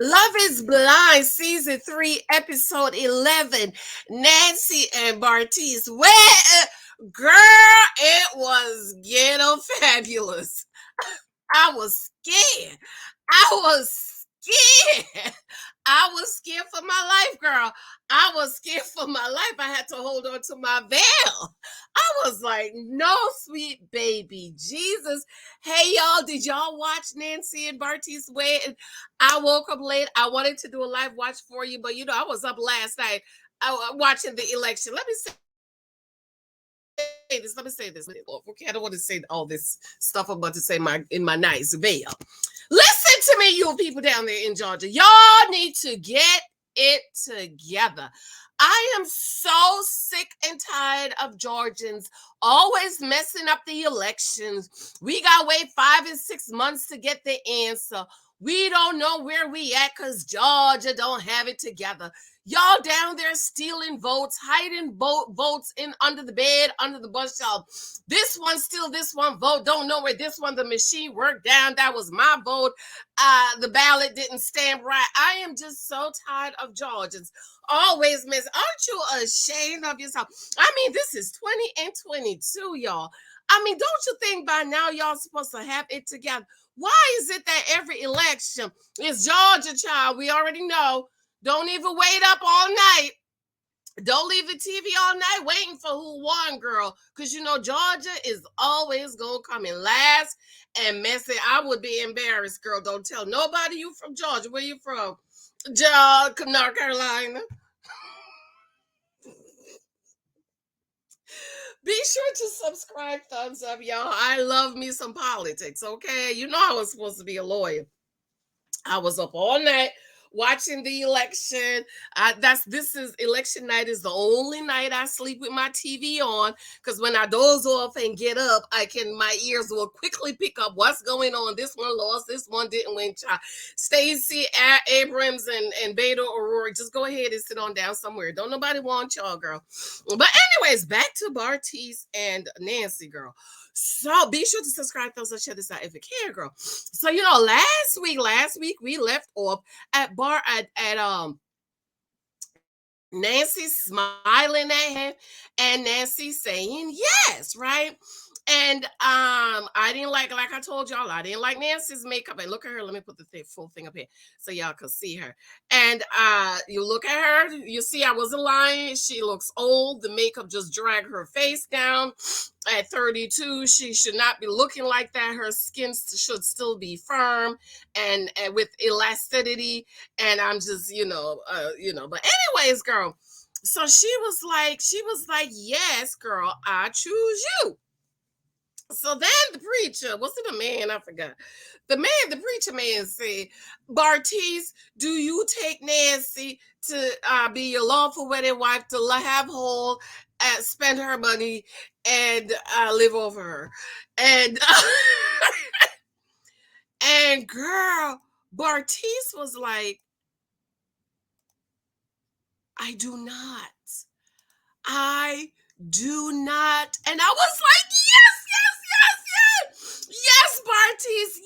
Love is Blind, Season 3, Episode 11. Nancy and Bartise. Girl, it was ghetto fabulous. I was scared. I was scared. I was scared for my life, girl. I was scared for my life. I had to hold on to my veil. I was like, no, sweet baby Jesus. Hey, y'all, did y'all watch Nancy and Bartise wedding? I woke up late. I wanted to do a live watch for you, but I was up last night watching the election. Let me say this. Let me say this. Okay, I don't want to say all this stuff I'm about to say in my nice veil. Listen to me, you people down there in Georgia. Y'all need to get it together. I am so sick and tired of Georgians always messing up the elections. We got to wait 5 and 6 months to get the answer. We don't know where we at because Georgia don't have it together. Y'all down there stealing votes, hiding votes in under the bed, under the bus, y'all. This one still, this one vote. Don't know where this one, the machine worked down. That was my vote. The ballot didn't stamp right. I am just so tired of Georgians always miss. Aren't you ashamed of yourself? I mean, this is 2022, y'all. I mean, don't you think by now y'all supposed to have it together? Why is it that every election is Georgia, child? We already know. Don't even wait up all night. Don't leave the TV all night waiting for who won, girl. Because Georgia is always gonna come in last and messy. I would be embarrassed, girl. Don't tell nobody you from Georgia. Where you from? North Carolina. Be sure to subscribe, thumbs up, y'all. I love me some politics, okay? I was supposed to be a lawyer. I was up all night watching the election. This is election night is the only night I sleep with my TV on, because when I doze off and get up, my ears will quickly pick up what's going on. This one lost, this one didn't win. Stacey Abrams and Beto O'Rourke, just go ahead and sit on down somewhere. Don't nobody want y'all, girl. But anyways, back to Bartise and Nancy, girl. So be sure to subscribe, thumbs up, share this out if you can, girl. So last week we left off at Nancy smiling at him and Nancy saying yes, right? And I didn't like I told y'all, I didn't like Nancy's makeup. And look at her. Let me put the full thing up here so y'all can see her. And you look at her, you see I wasn't lying. She looks old. The makeup just dragged her face down. At 32, she should not be looking like that. Her skin should still be firm and with elasticity. And I'm just, But anyways, girl. So she was like, yes, girl, I choose you. So then the preacher, what's it, a man? I forgot. The preacher man said, Bartise, do you take Nancy to be your lawful wedded wife, to have whole, spend her money, and live over her? And and girl, Bartise was like, I do not. I do not. And I was like, yes, Bartise,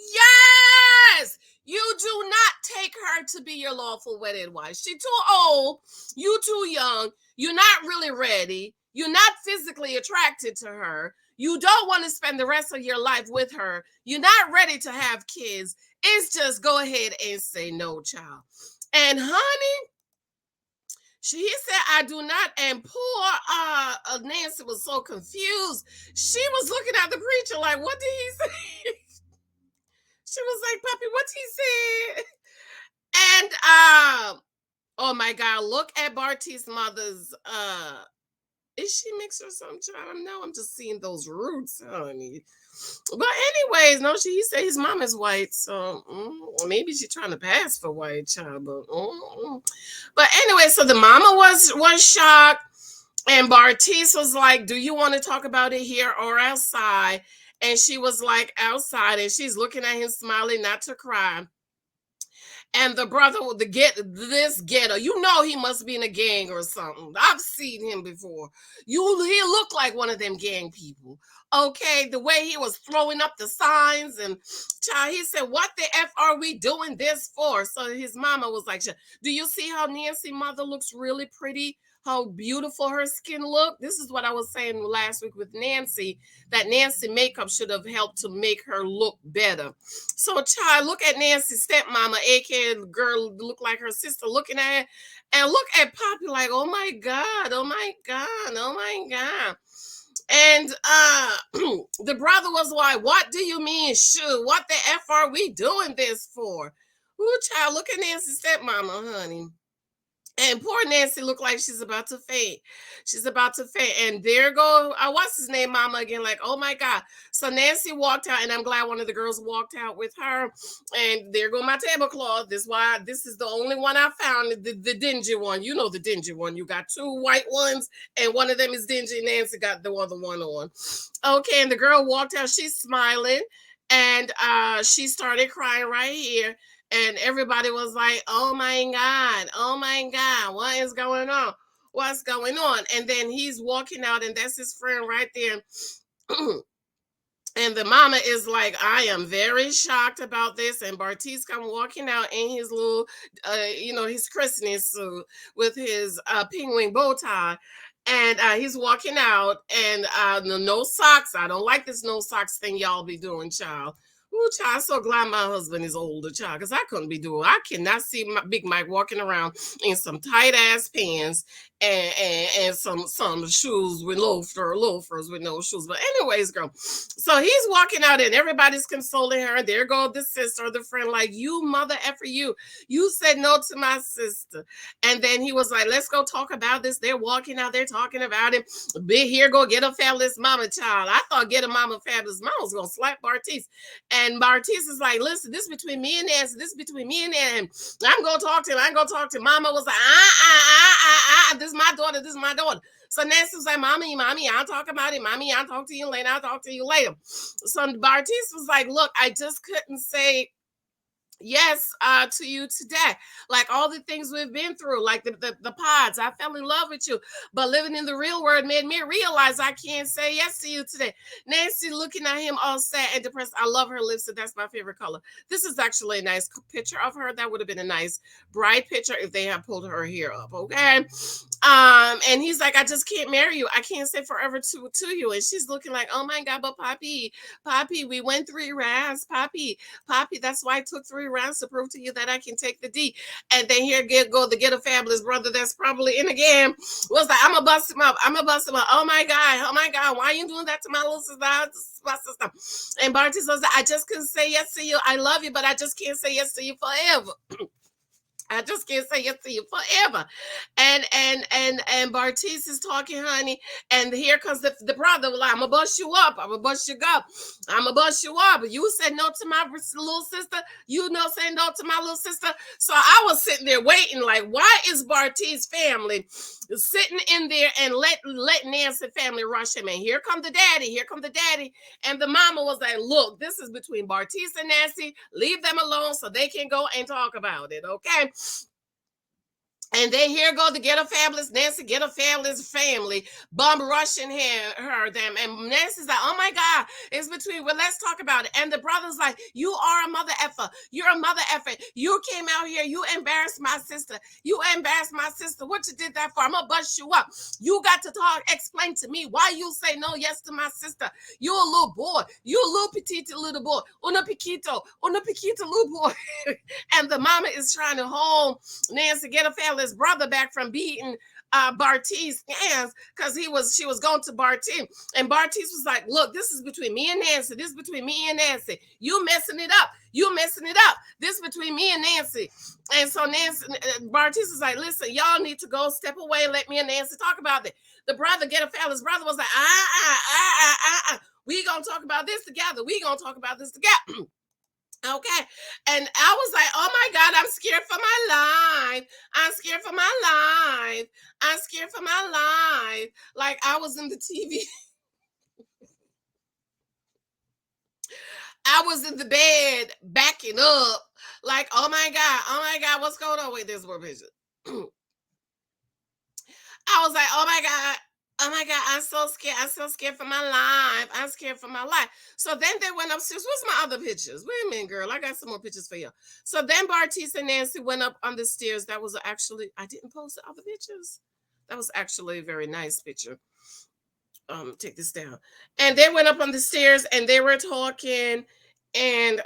yes. You do not take her to be your lawful wedded wife. She too old. You too young. You're not really ready. You're not physically attracted to her. You don't want to spend the rest of your life with her. You're not ready to have kids. It's just go ahead and say no, child. And honey, he said, I do not. And poor Nancy was so confused. She was looking at the preacher like, what did he say? She was like, Puppy, what he said? And oh my God, look at Bartise's mother's is she mixed or something? I don't know. I'm just seeing those roots, honey. But anyways, no, he said his mom is white, so maybe she's trying to pass for white, child. But anyway, so the mama was shocked, and Bartise was like, "Do you want to talk about it here or outside?" And she was like, "Outside," and she's looking at him, smiling, not to cry. And the brother with the get this ghetto, you know he must be in a gang or something. I've seen him before. He looked like one of them gang people. Okay, the way he was throwing up the signs and child, he said, "What the f are we doing this for?" So his mama was like, "Do you see how Nancy mother looks really pretty? How beautiful her skin look?" This is what I was saying last week with Nancy, that Nancy makeup should have helped to make her look better. So, child, look at Nancy's stepmama, aka the girl look like her sister, looking at her, and look at Poppy like, "Oh my God, oh my God, oh my God." And the brother was like, "What do you mean, shoot? What the F are we doing this for?" Ooh, child, look at Nancy's stepmama, honey. And poor Nancy looked like she's about to faint. She's about to faint. And there go, what's his name, mama again? Like, oh my God. So Nancy walked out, and I'm glad one of the girls walked out with her. And there go my tablecloth. This is the only one I found, the dingy one. You know the dingy one. You got two white ones, and one of them is dingy. Nancy got the other one on. Okay, and the girl walked out, she's smiling, and she started crying right here. And everybody was like, "Oh my God, oh my God, what is going on? What's going on?" And then he's walking out, and that's his friend right there. And the mama is like, "I am very shocked about this." And Bartise come walking out in his little, his christening suit with his penguin bow tie. And he's walking out, and no socks. I don't like this no socks thing y'all be doing, child. Ooh, child, I'm so glad my husband is older, child, because I couldn't be doing. I cannot see my Big Mike walking around in some tight ass pants and some shoes with loafers with no shoes. But anyways, girl, so he's walking out, and everybody's consoling her. And there goes the sister or the friend, like, "You mother effer you. You said no to my sister." And then he was like, "Let's go talk about this." They're walking out, they're talking about it. Big here, go get a fabulous mama, child. I thought get a mama fabulous mama was gonna slap Bartise. And Bartise is like, "Listen, this is between me and Nancy. This is between me and him. I'm gonna talk to him. I'm gonna talk to him." Mama was like, "This is my daughter. This is my daughter." So Nancy was like, "Mommy, I'll talk about it. Mommy, I'll talk to you later. I'll talk to you later." So Bartise was like, "Look, I just couldn't say yes to you today, like all the things we've been through, like the pods. I fell in love with you, but living in the real world made me realize I can't say yes to you today." Nancy looking at him all sad and depressed. I love her lipstick. That's my favorite color. This is actually a nice picture of her. That would have been a nice bright picture if they had pulled her hair up. Okay. And he's like, "I just can't marry you. I can't say forever to you." And she's looking like, "Oh my God, but Poppy, we went 3 rounds, Poppy, that's why I took 3 rounds to prove to you that I can take the D." And then here go the Ghetto Fabulous brother that's probably in again. Was like, "I'm gonna bust him up. I'm gonna bust him up. Oh my God, oh my God, why are you doing that to my little sister? My sister." And Bartise was like, "I just couldn't say yes to you. I love you, but I just can't say yes to you forever. I just can't say yes to you forever." And Bartise is talking, honey. And here comes the brother. Like, "I'm gonna bust you up. I'm gonna bust you up. I'm gonna bust you up. You said no to my little sister. You know, saying no to my little sister." So I was sitting there waiting, like, why is Bartise family sitting in there and let Nancy family rush him? And here come the daddy. Here come the daddy. And the mama was like, "Look, this is between Bartise and Nancy. Leave them alone so they can go and talk about it, okay?" And then here go the Ghetto Fabulous Nancy, Ghetto Fabulous family, bum rushing them. And Nancy's like, "Oh my God, it's between, well, let's talk about it." And the brother's like, "You are a mother effer. You're a mother effer. You came out here, you embarrassed my sister. You embarrassed my sister. What you did that for? I'm gonna bust you up. You got to explain to me why you say no yes to my sister. You a little boy. You a little petite little boy. Una piquito little boy." And the mama is trying to hold Nancy Ghetto Fabulous brother back from beating Bartise hands, because she was going to Bartise. And Bartise was like, "Look, this is between me and Nancy. This is between me and Nancy. You messing it up. You messing it up. This is between me and Nancy." And so Bartise is like, "Listen, y'all need to go step away and let me and Nancy talk about it." The brother, Ghetto Fabulous brother, was like, "We gonna talk about this together. We gonna talk about this together." Okay. And I was like, "Oh my God, I'm scared for my life. I'm scared for my life. I'm scared for my life." Like I was in the TV. I was in the bed backing up, like, oh my God, what's going on? Wait, there's more pictures. I was like, oh my God, I'm so scared. I'm so scared for my life. I'm scared for my life. So then they went upstairs. Where's my other pictures? Wait a minute, girl. I got some more pictures for you. So then Bartise and Nancy went up on the stairs. That was actually, I didn't post the other pictures. That was actually a very nice picture. Take this down. And they went up on the stairs and they were talking. And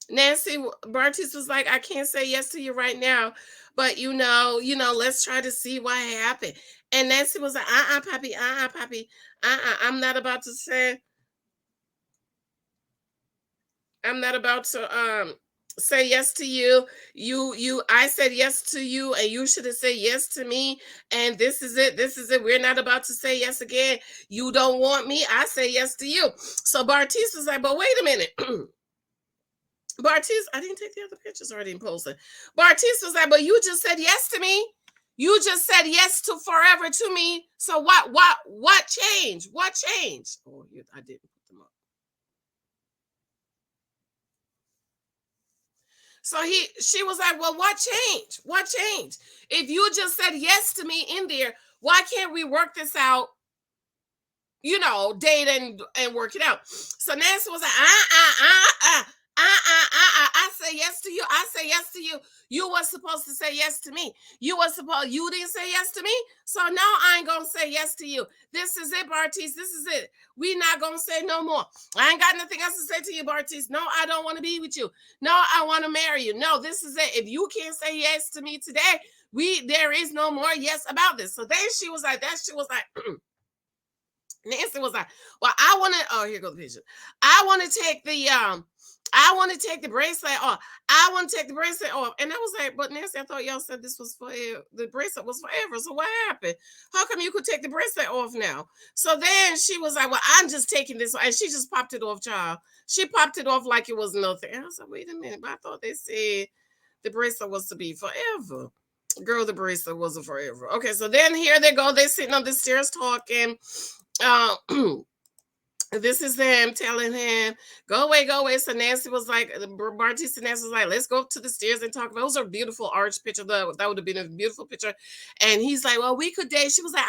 Nancy Bartis was like, I can't say yes to you right now, but let's try to see what happened. And Nancy was like, Poppy, Poppy, I'm not about to say, I'm not about to say yes to you. I said yes to you, and you should have said yes to me. And this is it. This is it. We're not about to say yes again. You don't want me. I say yes to you. So Bartis was like, but wait a minute. Bartise, I didn't take the other pictures or I didn't post it. Bartise was like, but you just said yes to me. You just said yes to forever to me. So what changed? What changed? Oh, I didn't put them up. So she was like, well, what changed? What changed? If you just said yes to me in there, why can't we work this out? Date and work it out. So Nancy was like, I say yes to you. I say yes to you. You were supposed to say yes to me. You didn't say yes to me. So now I ain't gonna say yes to you. This is it, Bartise. This is it. We not gonna say no more. I ain't got nothing else to say to you, Bartise. No, I don't want to be with you. No, I want to marry you. No, this is it. If you can't say yes to me today, there is no more yes about this. So then she was like, Nancy was like, well, here goes the picture. I want to take the bracelet off. I want to take the bracelet off. And I was like, but Nancy, I thought y'all said this was forever. The bracelet was forever. So what happened? How come you could take the bracelet off now? So then she was like, well, I'm just taking this. And she just popped it off, child. She popped it off like it was nothing. And I was like, wait a minute. But I thought they said the bracelet was to be forever. Girl, the bracelet wasn't forever. Okay, so then here they go. They're sitting on the stairs talking. uh, this is them telling him, go away, go away. So Nancy was like, Bartise and Nancy was like, let's go up to the stairs and talk. Those are beautiful arch picture. That would have been a beautiful picture. And he's like, well, we could date. She was like,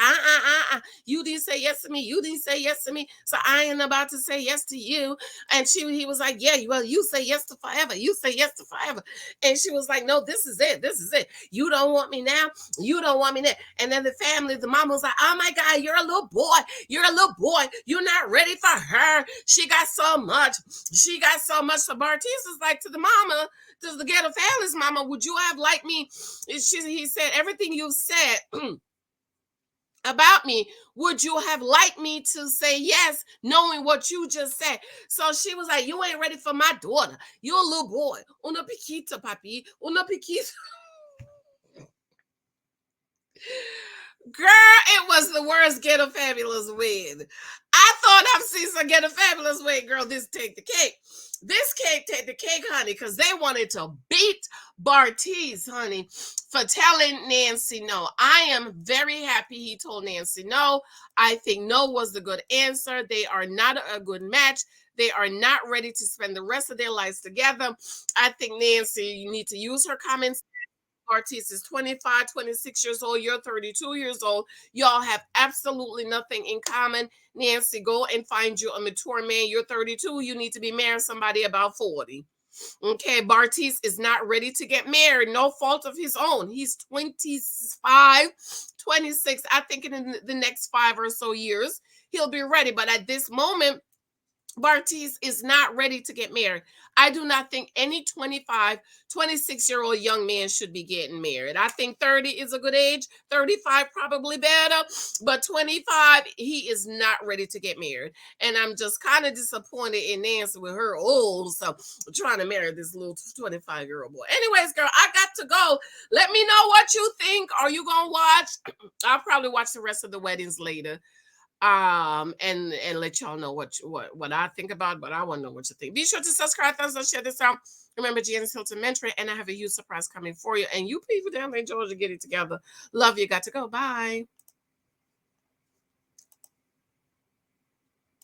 you didn't say yes to me. You didn't say yes to me. So I ain't about to say yes to you. And he was like, yeah, well, you say yes to forever. You say yes to forever. And she was like, no, this is it. This is it. You don't want me now. You don't want me now. And then the family, the mama was like, oh my God, you're a little boy. You're a little boy. You're not ready for her. She got so much. She got so much. So Bartise is like to the mama, to the ghetto family's mama, would you have liked me? He said, everything you said about me, would you have liked me to say yes, knowing what you just said? So she was like, you ain't ready for my daughter. You're a little boy. Una piquita, papi. Una piquita. Girl, it was the worst Ghetto Fabulous win. I thought I've seen some Ghetto Fabulous win. Girl, this take the cake. This cake take the cake, honey, because they wanted to beat Bartise, honey, for telling Nancy no. I am very happy he told Nancy no. I think no was the good answer. They are not a good match. They are not ready to spend the rest of their lives together. I think, Nancy, you need to use her comments. Bartise is 25, 26 years old. You're 32 years old. Y'all have absolutely nothing in common. Nancy, go and find you a mature man. You're 32. You need to be married somebody about 40. Okay, Bartise is not ready to get married. No fault of his own. He's 25, 26. I think in the next 5 or so years, he'll be ready. But at this moment, Bartise is not ready to get married. I do not think any 25, 26-year-old young man should be getting married. I think 30 is a good age, 35 probably better, but 25, he is not ready to get married. And I'm just kind of disappointed in Nancy with her old self trying to marry this little 25-year-old boy. Anyways, girl, I got to go. Let me know what you think. Are you going to watch? I'll probably watch the rest of the weddings later. And let y'all know what I think about, but I want to know what you think. Be sure to subscribe, thumbs up, share this out. Remember, Janice Hylton mentoring, and I have a huge surprise coming for you. And you people down there in Georgia, get it together. Love you. Got to go. Bye.